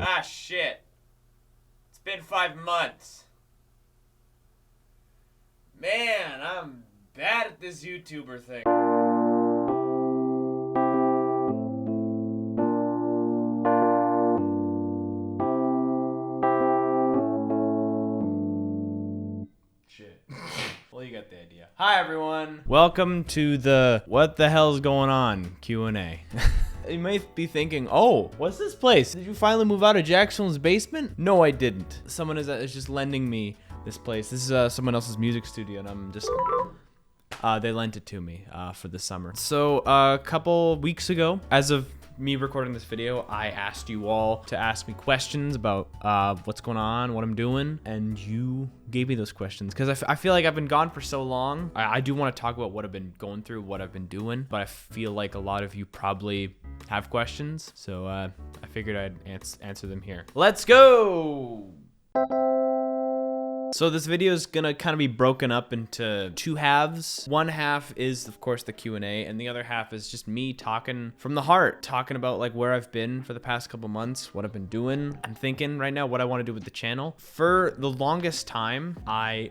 Ah, shit. It's been 5 months. Man, I'm bad at this YouTuber thing. Shit. Well, you got the idea. Hi, everyone. Welcome to the What the Hell's Going On Q&A. You might be thinking, oh, what's this place? Did you finally move out of Jackson's basement? No, I didn't. Someone is just lending me this place. This is someone else's music studio, and I'm just... they lent it to me for the summer. So a couple weeks ago, as of me recording this video, I asked you all to ask me questions about what's going on, what I'm doing, and you gave me those questions because I feel like I've been gone for so long. I do want to talk about what I've been going through, what I've been doing, but I feel like a lot of you probably have questions, so I figured I'd answer them here. Let's go! So this video is gonna kind of be broken up into two halves. One half is, of course, the Q&A, and the other half is just me talking from the heart, talking about like where I've been for the past couple months, what I've been doing. I'm thinking right now what I want to do with the channel. For the longest time, I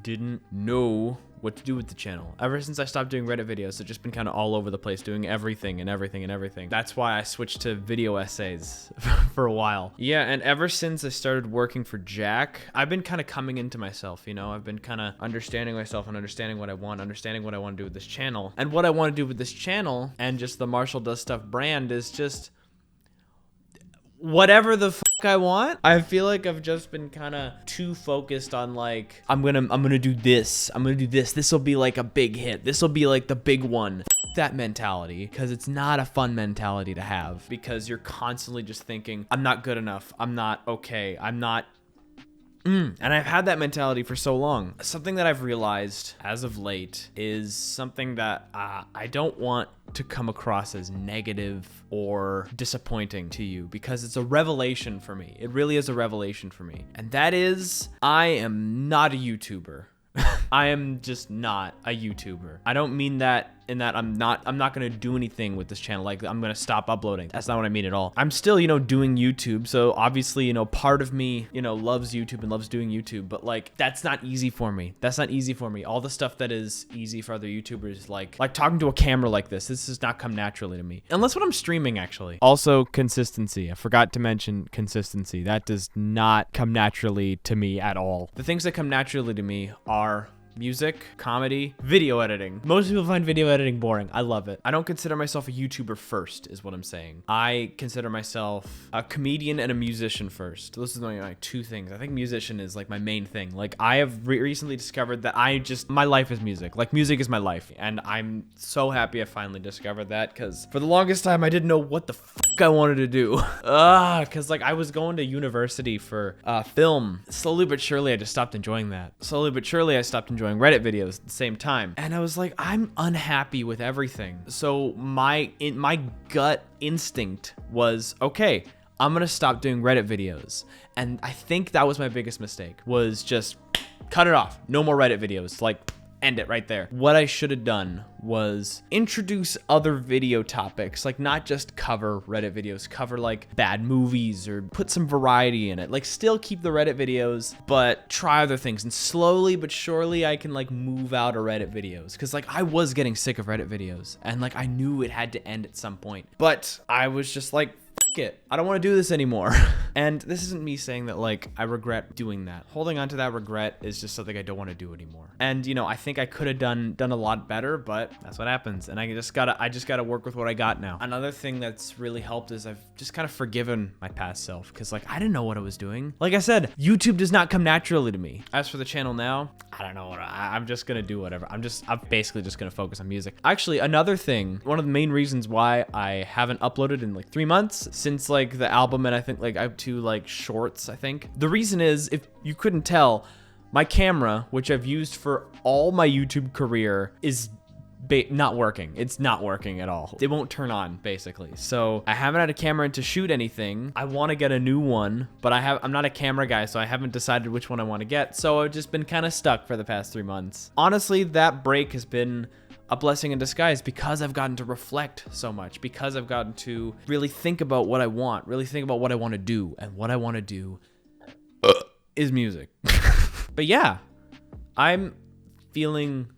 didn't know what to do with the channel. Ever since I stopped doing Reddit videos, I've just been kind of all over the place doing everything and everything and everything. That's why I switched to video essays for a while. Yeah, and ever since I started working for Jack, I've been kind of coming into myself, you know? I've been kind of understanding myself and understanding what I want to do with this channel. And what I want to do with this channel and just the Marshall Does Stuff brand is just whatever the fuck I want. I feel like I've just been kind of too focused on like, I'm gonna do this. This will be like a big hit. This will be like the big one. That mentality, because it's not a fun mentality to have, because you're constantly just thinking, I'm not good enough. I'm not okay. I'm not. And I've had that mentality for so long. Something that I've realized as of late is something that I don't want to come across as negative or disappointing to you, because it's a revelation for me. It really is a revelation for me. And that is, I am not a YouTuber. I am just not a YouTuber. I don't mean that in that I'm not gonna do anything with this channel, like I'm gonna stop uploading. That's not what I mean at all. I'm still, you know, doing YouTube, so obviously, you know, part of me, you know, loves YouTube and loves doing YouTube, but like that's not easy for me. That's not easy for me. All the stuff that is easy for other YouTubers, like talking to a camera like this does not come naturally to me. Unless when I'm streaming, actually. Also, consistency. I forgot to mention consistency. That does not come naturally to me at all. The things that come naturally to me are music, comedy, video editing. Most people find video editing boring. I love it. I don't consider myself a YouTuber first, is what I'm saying. I consider myself a comedian and a musician first. Those are only like two things. I think musician is like my main thing. Like I have recently discovered that my life is music. Like music is my life. And I'm so happy I finally discovered that, because for the longest time I didn't know what the fuck I wanted to do. Because like I was going to university for film. Slowly but surely I just stopped enjoying that. Slowly but surely I stopped enjoying Reddit videos at the same time, and I was like, I'm unhappy with everything. So my gut instinct was, okay, I'm gonna stop doing Reddit videos. And I think that was my biggest mistake, was just cut it off. No more Reddit videos. Like, end it right there. What I should have done was introduce other video topics, like not just cover Reddit videos, cover like bad movies or put some variety in it. Like still keep the Reddit videos, but try other things. And slowly but surely I can like move out of Reddit videos. Cause like I was getting sick of Reddit videos and like I knew it had to end at some point, but I was just like, it. I don't want to do this anymore. And this isn't me saying that like I regret doing that. Holding on to that regret is just something I don't want to do anymore. And you know, I think I could have done a lot better, but that's what happens. And I just gotta work with what I got now. Another thing that's really helped is I've just kind of forgiven my past self, because like I didn't know what I was doing. Like I said, YouTube does not come naturally to me. As for the channel now, I don't know what I'm just gonna do whatever. I'm basically just gonna focus on music. Actually, another thing, one of the main reasons why I haven't uploaded in like 3 months since like the album, and I think like I have 2 like shorts, I think. The reason is, if you couldn't tell, my camera, which I've used for all my YouTube career, is not working. It's not working at all. It won't turn on, basically. So I haven't had a camera to shoot anything. I want to get a new one, but I'm not a camera guy, so I haven't decided which one I want to get. So I've just been kind of stuck for the past 3 months. Honestly, that break has been a blessing in disguise because I've gotten to reflect so much, because I've gotten to really think about what I want, really think about what I want to do, and what I want to do is music. But yeah, I'm feeling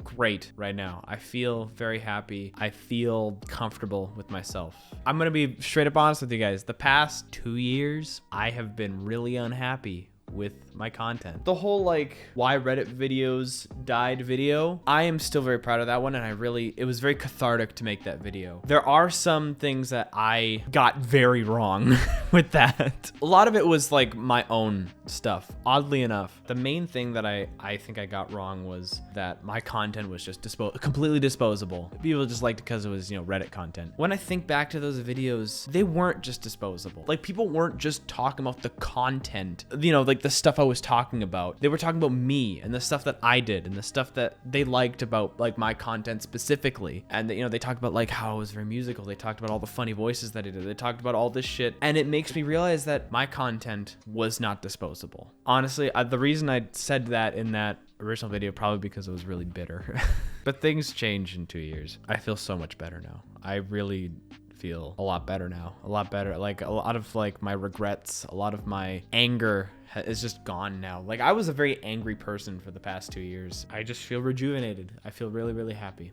great right now. I feel very happy. I feel comfortable with myself. I'm gonna be straight up honest with you guys. The past 2 years, I have been really unhappy with my content. The whole like why Reddit videos died video, I am still very proud of that one, and it was very cathartic to make that video. There are some things that I got very wrong with that. A lot of it was like my own stuff. Oddly enough, the main thing that I think I got wrong was that my content was just completely disposable. People just liked it because it was, Reddit content. When I think back to those videos, they weren't just disposable. Like, people weren't just talking about the content, like the stuff I was talking about. They were talking about me and the stuff that I did and the stuff that they liked about like my content specifically. And they talked about like how I was very musical. They talked about all the funny voices that I did. They talked about all this shit. And it makes me realize that my content was not disposable. Honestly, the reason I said that in that original video, probably because I was really bitter. But things change in 2 years. I feel so much better now. I really feel a lot better now. A lot better. Like, a lot of like my regrets, a lot of my anger is just gone now. Like, I was a very angry person for the past 2 years. I just feel rejuvenated. I feel really, really happy.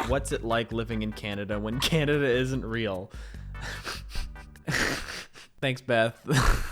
What's it like living in Canada when Canada isn't real? Thanks, Beth.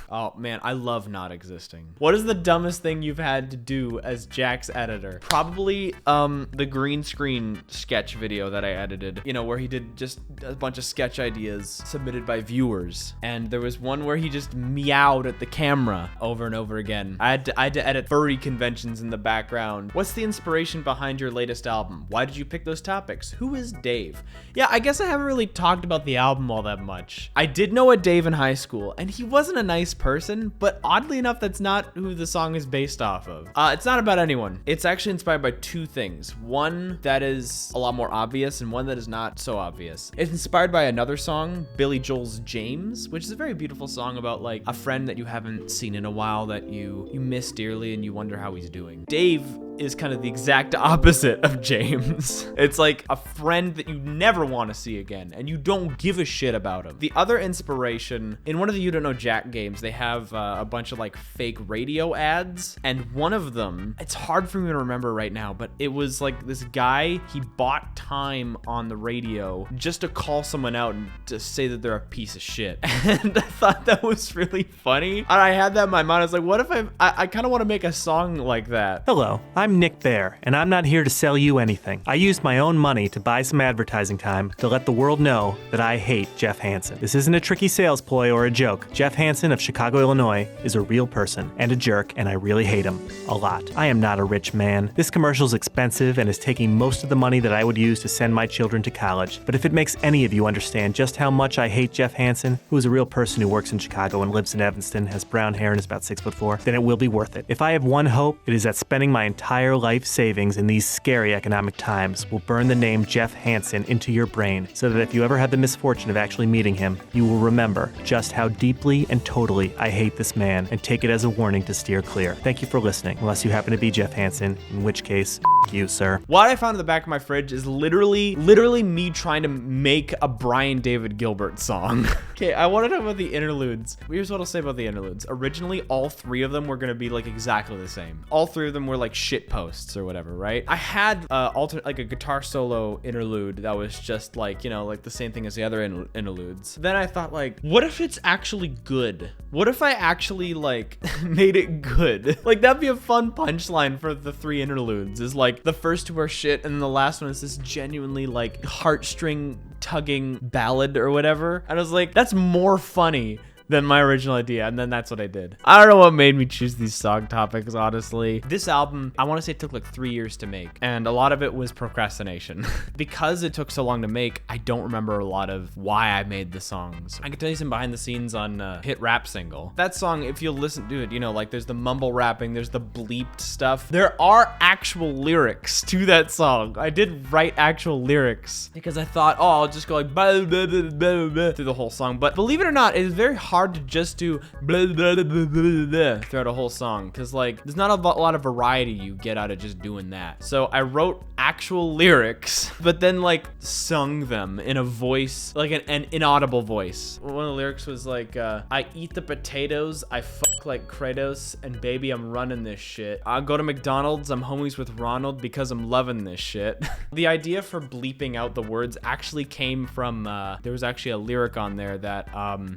Oh man, I love not existing. What is the dumbest thing you've had to do as Jack's editor? Probably the green screen sketch video that I edited, where he did just a bunch of sketch ideas submitted by viewers. And there was one where he just meowed at the camera over and over again. I had to edit furry conventions in the background. What's the inspiration behind your latest album? Why did you pick those topics? Who is Dave? Yeah, I guess I haven't really talked about the album all that much. I did know a Dave in high school, and he wasn't a nice person, but oddly enough, that's not who the song is based off of. It's not about anyone. It's actually inspired by two things. One that is a lot more obvious, and one that is not so obvious. It's inspired by another song, Billy Joel's James, which is a very beautiful song about like a friend that you haven't seen in a while that you miss dearly and you wonder how he's doing. Dave is kind of the exact opposite of James. It's like a friend that you never want to see again, and you don't give a shit about him. The other inspiration, in one of the You Don't Know Jack games, they have a bunch of like fake radio ads, and one of them, it's hard for me to remember right now, but it was like this guy, he bought time on the radio just to call someone out and to say that they're a piece of shit. And I thought that was really funny, and I had that in my mind. I was like, what if I kind of want to make a song like that. Hello, I'm Nick Bear, and I'm not here to sell you anything. I used my own money to buy some advertising time to let the world know that I hate Jeff Hansen. This isn't a tricky sales ploy or a joke. Jeff Hansen of Chicago, Illinois is a real person and a jerk, and I really hate him a lot. I am not a rich man. This commercial is expensive and is taking most of the money that I would use to send my children to college. But if it makes any of you understand just how much I hate Jeff Hansen, who is a real person who works in Chicago and lives in Evanston, has brown hair and is about 6'4", then it will be worth it. If I have one hope, it is that spending my entire life savings in these scary economic times will burn the name Jeff Hansen into your brain, so that if you ever had the misfortune of actually meeting him, you will remember just how deeply and totally I hate this man and take it as a warning to steer clear. Thank you for listening, unless you happen to be Jeff Hansen, in which case, you, sir. What I found in the back of my fridge is literally me trying to make a Brian David Gilbert song. Okay, I want to talk about the interludes. Here's what I'll say about the interludes. Originally, all three of them were going to be like exactly the same. All three of them were like shit posts or whatever, right? I had like a guitar solo interlude that was just like, like the same thing as the other interludes. Then I thought, like, what if it's actually good? What if I actually like made it good? Like, that'd be a fun punchline for the three interludes, is like the first two are shit and the last one is this genuinely like heartstring tugging ballad or whatever. And I was like, that's more funny than my original idea, and then that's what I did. I don't know what made me choose these song topics, honestly. This album, I want to say it took like 3 years to make, and a lot of it was procrastination. Because it took so long to make, I don't remember a lot of why I made the songs. I can tell you some behind the scenes on Hit Rap Single. That song, if you'll listen to it, like there's the mumble rapping, there's the bleeped stuff. There are actual lyrics to that song. I did write actual lyrics because I thought, I'll just go like blah, blah, blah, blah, blah, through the whole song. But believe it or not, it is very hard hard to just do blah, blah, blah, blah, blah, blah throughout a whole song, because like there's not a lot of variety you get out of just doing that. So I wrote actual lyrics, but then like sung them in a voice, like an inaudible voice. One of the lyrics was like, I eat the potatoes, I fuck like Kratos, and baby, I'm running this shit. I go to McDonald's, I'm homies with Ronald because I'm loving this shit. The idea for bleeping out the words actually came from, there was actually a lyric on there that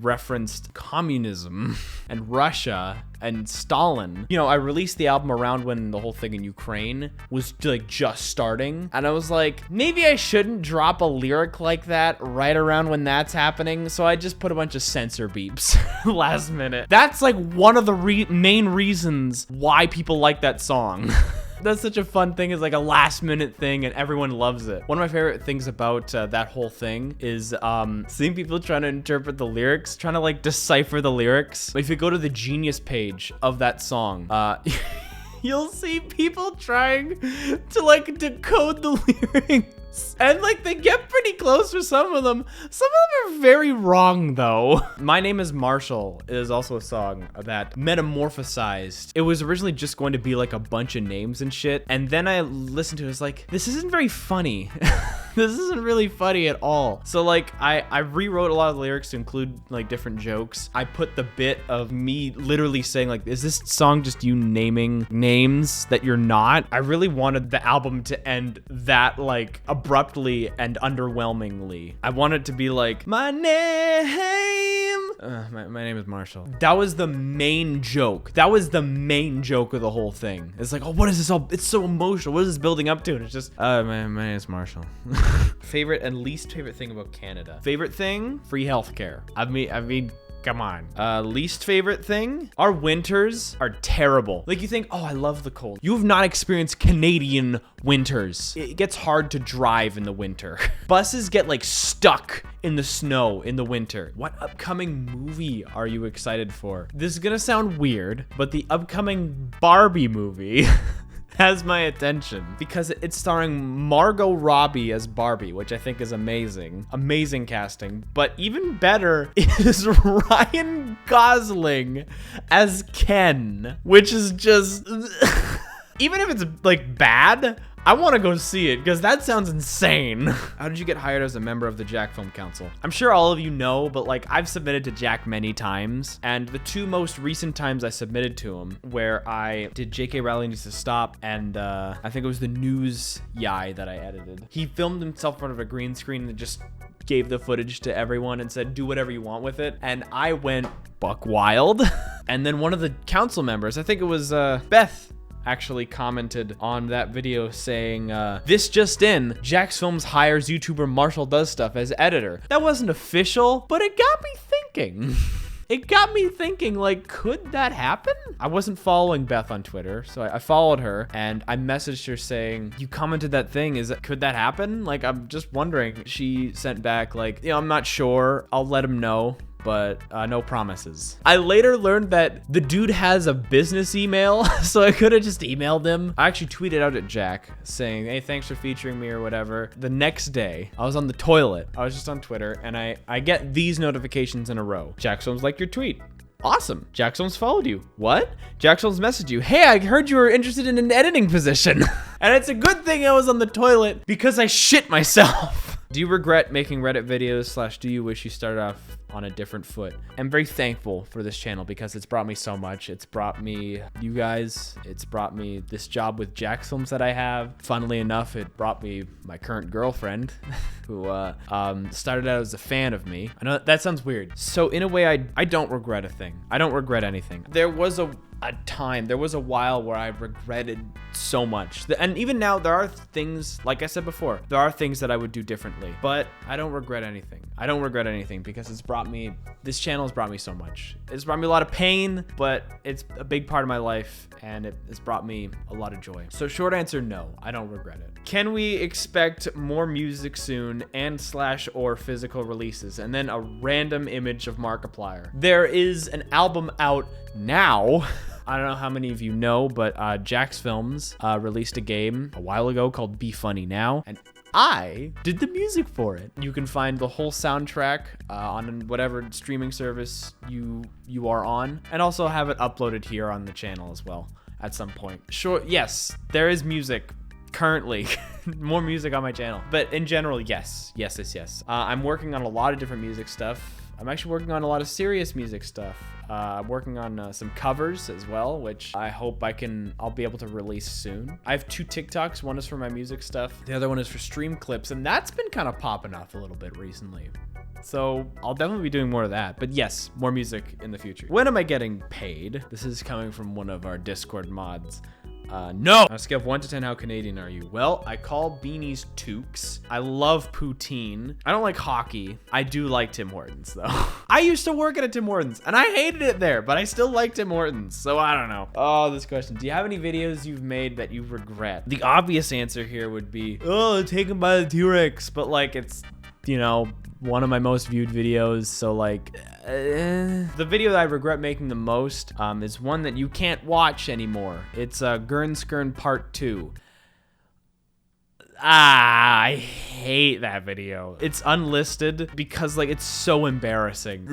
referenced communism and Russia and Stalin. You know, I released the album around when the whole thing in Ukraine was like just starting, and I was like, maybe I shouldn't drop a lyric like that right around when that's happening, so I just put a bunch of censor beeps last minute. That's like one of the main reasons why people like that song. That's such a fun thing. It's like a last minute thing and everyone loves it. One of my favorite things about that whole thing is seeing people trying to interpret the lyrics, trying to like decipher the lyrics. If you go to the Genius page of that song, you'll see people trying to like decode the lyrics. And like they get pretty close for some of them. Some of them are very wrong though. My Name is Marshall is also a song that metamorphosized. It was originally just going to be like a bunch of names and shit. And then I listened to it, I was like, this isn't very funny. This isn't really funny at all. So like I rewrote a lot of the lyrics to include like different jokes. I put the bit of me literally saying like, is this song just you naming names that you're not? I really wanted the album to end that like abruptly and underwhelmingly. I want it to be like, my name is Marshall. That was the main joke. That was the main joke of the whole thing. It's like, oh, what is this all? It's so emotional. What is this building up to? And it's just, my name is Marshall. Favorite and least favorite thing about Canada. Favorite thing, free healthcare. I mean, come on. Least favorite thing? Our winters are terrible. Like you think, oh, I love the cold. You have not experienced Canadian winters. It gets hard to drive in the winter. Buses get like stuck in the snow in the winter. What upcoming movie are you excited for? This is gonna sound weird, but the upcoming Barbie movie has my attention because it's starring Margot Robbie as Barbie, which I think is amazing. Amazing casting. But even better is Ryan Gosling as Ken, which is just even if it's like bad, I want to go see it because that sounds insane. How did you get hired as a member of the Jack Film Council? I'm sure all of you know, but like I've submitted to Jack many times, and the two most recent times I submitted to him, where I did JK Rowling Needs to Stop, and I think it was the news yai that I edited. He filmed himself in front of a green screen and just gave the footage to everyone and said, do whatever you want with it. And I went buck wild. And then one of the council members, I think it was Beth, actually commented on that video saying, this just in, Jack's Films hires YouTuber Marshall Does Stuff as editor. That wasn't official, but it got me thinking. It got me thinking, like, could that happen? I wasn't following Beth on Twitter, so I followed her and I messaged her saying, you commented that thing, could that happen? Like, I'm just wondering. She sent back like, I'm not sure, I'll let him know, but no promises. I later learned that the dude has a business email, so I could have just emailed him. I actually tweeted out at Jack saying, hey, thanks for featuring me or whatever. The next day, I was on the toilet. I was just on Twitter, and I get these notifications in a row. Jack Soames liked your tweet. Awesome. Jack Soames followed you. What? Jack Soames messaged you. Hey, I heard you were interested in an editing position. And it's a good thing I was on the toilet because I shit myself. Do you regret making Reddit videos / do you wish you started off on a different foot? I'm very thankful for this channel because it's brought me so much. It's brought me you guys. It's brought me this job with Jack Films that I have. Funnily enough, it brought me my current girlfriend who started out as a fan of me. I know that sounds weird. So in a way, I don't regret a thing. I don't regret anything. There was a while where I regretted so much. And even now, there are things, like I said before, there are things that I would do differently, but I don't regret anything. I don't regret anything because this channel has brought me so much. It's brought me a lot of pain, but it's a big part of my life and it's brought me a lot of joy. So short answer, no, I don't regret it. Can we expect more music soon and / or physical releases? And then a random image of Markiplier. There is an album out now. I don't know how many of you know, but Jack's Films released a game a while ago called Be Funny Now, and I did the music for it. You can find the whole soundtrack on whatever streaming service you are on, and also have it uploaded here on the channel as well at some point. Sure, yes, there is music currently, more music on my channel, but in general, yes. I'm working on a lot of different music stuff. I'm actually working on a lot of serious music stuff. I'm working on some covers as well, which I hope I'll be able to release soon. I have 2 TikToks. One is for my music stuff. The other one is for stream clips, and that's been kind of popping off a little bit recently. So I'll definitely be doing more of that. But yes, more music in the future. When am I getting paid? This is coming from one of our Discord mods. No. On a scale of 1 to 10, how Canadian are you? Well, I call beanies toques. I love poutine. I don't like hockey. I do like Tim Hortons though. I used to work at a Tim Hortons and I hated it there, but I still like Tim Hortons. So I don't know. Oh, this question. Do you have any videos you've made that you regret? The obvious answer here would be, oh, taken by the T-Rex. But like, it's, you know, one of my most viewed videos. So like, the video that I regret making the most is one that you can't watch anymore. It's Gurnskern Part 2. I hate that video. It's unlisted because like it's so embarrassing.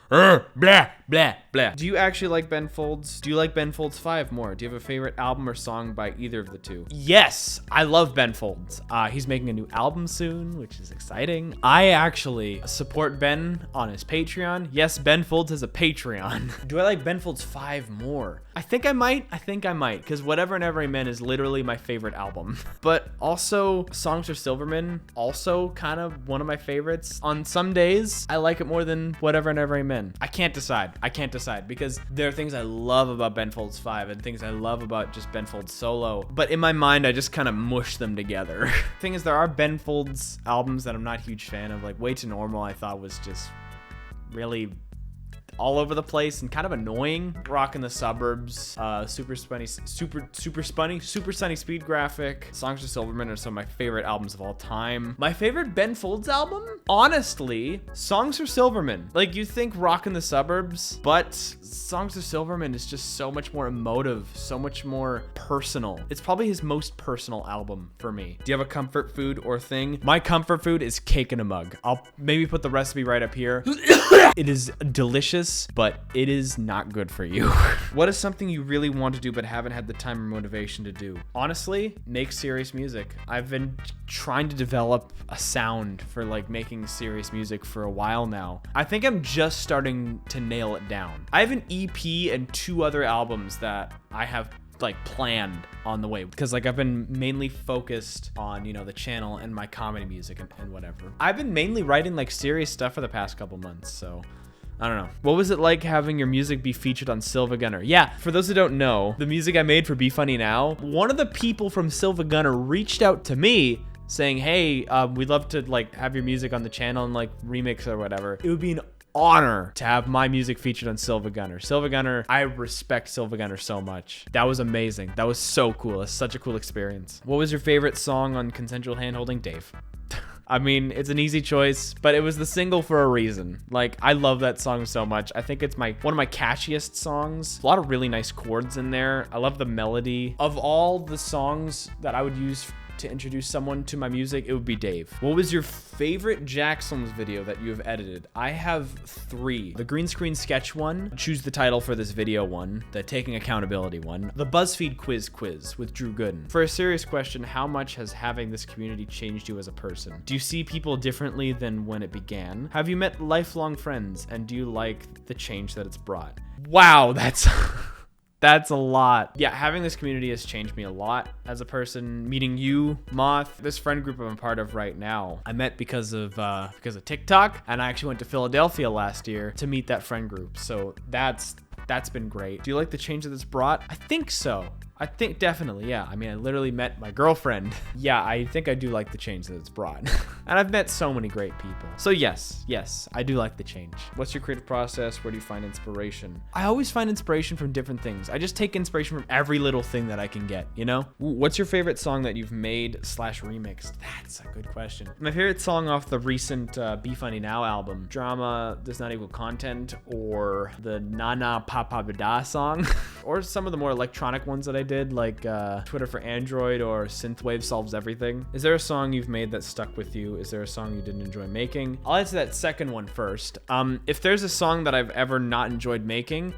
Blah, blah, blah. Do you actually like Ben Folds? Do you like Ben Folds 5 more? Do you have a favorite album or song by either of the two? Yes, I love Ben Folds. He's making a new album soon, which is exciting. I actually support Ben on his Patreon. Yes, Ben Folds has a Patreon. Do I like Ben Folds 5 more? I think I might, because Whatever and Every Man is literally my favorite album. But also, Songs for Silverman, also kind of one of my favorites. On some days, I like it more than Whatever and Every Man. I can't decide because there are things I love about Ben Folds 5 and things I love about just Ben Folds solo. But in my mind, I just kind of mush them together. Thing is, there are Ben Folds albums that I'm not a huge fan of. Like Way Too Normal, I thought was just really all over the place and kind of annoying. Rockin' the Suburbs, Super Sunny Speed Graphic, Songs for Silverman are some of my favorite albums of all time. My favorite Ben Folds album? Honestly, Songs for Silverman. Like, you think Rockin' the Suburbs, but Songs for Silverman is just so much more emotive, so much more personal. It's probably his most personal album for me. Do you have a comfort food or thing? My comfort food is cake in a mug. I'll maybe put the recipe right up here. It is delicious, but it is not good for you. What is something you really want to do but haven't had the time or motivation to do? Honestly, make serious music. I've been trying to develop a sound for like making serious music for a while now. I think I'm just starting to nail it down. I have an EP and 2 other albums that I have like planned on the way, because like I've been mainly focused on, you know, the channel and my comedy music and whatever. I've been mainly writing like serious stuff for the past couple months, so I don't know. What was it like having your music be featured on Silva Gunner? Yeah, for those who don't know, the music I made for Be Funny Now, one of the people from Silva Gunner reached out to me saying, hey, we'd love to like have your music on the channel and like remix or whatever. It would be an honor to have my music featured on Silva Gunner. Silva Gunner, I respect Silva Gunner so much. That was amazing. That was so cool. It's such a cool experience. What was your favorite song on Consensual Handholding? Dave. I mean, it's an easy choice, but it was the single for a reason. Like, I love that song so much. I think it's one of my catchiest songs. A lot of really nice chords in there. I love the melody. Of all the songs that I would use to introduce someone to my music, it would be Dave. What was your favorite Jackson's video that you have edited? I have 3. The green screen sketch one, choose the title for this video one, the taking accountability one, the BuzzFeed quiz with Drew Gooden. For a serious question, how much has having this community changed you as a person? Do you see people differently than when it began? Have you met lifelong friends, and do you like the change that it's brought? Wow, that's that's a lot. Yeah, having this community has changed me a lot as a person. Meeting you, Moth, this friend group I'm a part of right now, I met because of TikTok, and I actually went to Philadelphia last year to meet that friend group. So that's been great. Do you like the change that it's brought? I think so. I think definitely, yeah. I mean, I literally met my girlfriend. Yeah, I think I do like the change that it's brought. And I've met so many great people. So yes, I do like the change. What's your creative process? Where do you find inspiration? I always find inspiration from different things. I just take inspiration from every little thing that I can get, you know? What's your favorite song that you've made / remixed? That's a good question. My favorite song off the recent Be Funny Now album, Drama Does Not Equal Content, or the Na Na Pa Pa Da song, or some of the more electronic ones that I did, like Twitter for Android or Synthwave Solves Everything. Is there a song you've made that stuck with you? Is there a song you didn't enjoy making? I'll answer that second one first. If there's a song that I've ever not enjoyed making,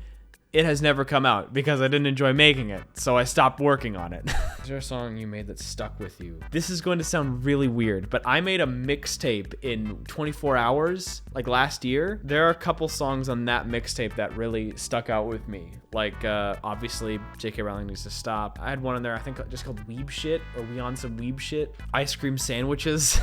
it has never come out because I didn't enjoy making it, so I stopped working on it. Is there a song you made that stuck with you? This is going to sound really weird, but I made a mixtape in 24 hours, like last year. There are a couple songs on that mixtape that really stuck out with me. Like, obviously, J.K. Rowling Needs to Stop. I had one in there, I think, just called Weeb Shit, or We On Some Weeb Shit. Ice Cream Sandwiches.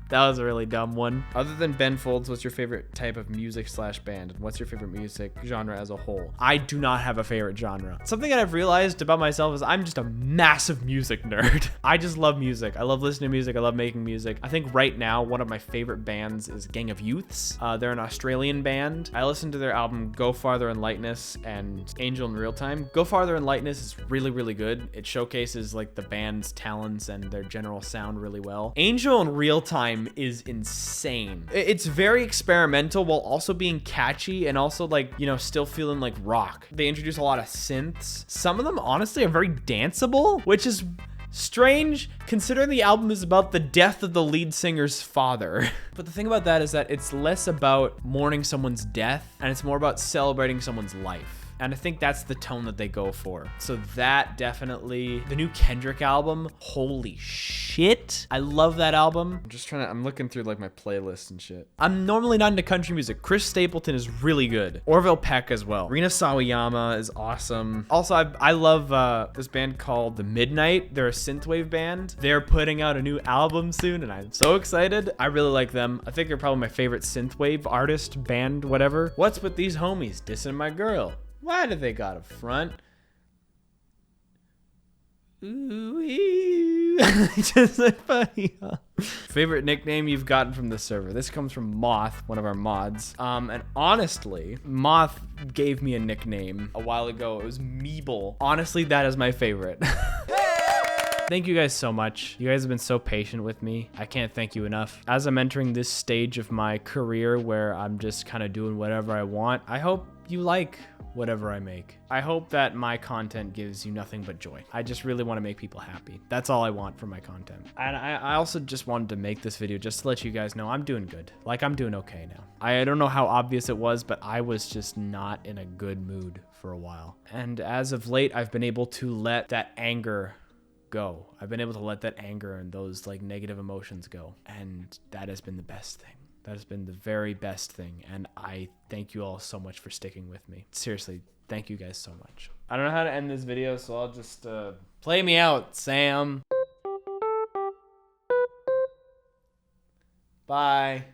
That was a really dumb one. Other than Ben Folds, what's your favorite type of music / band? And what's your favorite music genre as a whole? I do not have a favorite genre. Something that I've realized about myself is I'm just a massive music nerd. I just love music. I love listening to music. I love making music. I think right now, one of my favorite bands is Gang of Youths. They're an Australian band. I listened to their album Go Farther in Lightness and Angel in Real Time. Go Farther in Lightness is really, really good. It showcases like the band's talents and their general sound really well. Angel in Real Time is insane. It's very experimental while also being catchy and also like, you know, still feeling like rock. They introduce a lot of synths. Some of them honestly are very danceable, which is strange considering the album is about the death of the lead singer's father. But the thing about that is that it's less about mourning someone's death and it's more about celebrating someone's life. And I think that's the tone that they go for. So that definitely, the new Kendrick album, holy shit. I love that album. I'm looking through like my playlist and shit. I'm normally not into country music. Chris Stapleton is really good. Orville Peck as well. Rina Sawayama is awesome. Also, I love this band called The Midnight. They're a synthwave band. They're putting out a new album soon and I'm so excited. I really like them. I think they're probably my favorite synthwave artist, band, whatever. What's with these homies dissing my girl? Why do they got a front? Ooh, just like funny, huh? Favorite nickname you've gotten from the server? This comes from Moth, one of our mods. And honestly, Moth gave me a nickname a while ago. It was Meeble. Honestly, that is my favorite. Thank you guys so much. You guys have been so patient with me. I can't thank you enough. As I'm entering this stage of my career where I'm just kind of doing whatever I want, I hope you like whatever I make. I hope that my content gives you nothing but joy. I just really want to make people happy. That's all I want from my content. And I also just wanted to make this video just to let you guys know I'm doing good. Like, I'm doing okay now. I don't know how obvious it was, but I was just not in a good mood for a while. And as of late, I've been able to let that anger go. I've been able to let that anger and those like negative emotions go. And that has been the best thing. That has been the very best thing. And I thank you all so much for sticking with me. Seriously, thank you guys so much. I don't know how to end this video, so I'll just play me out, Sam. Bye.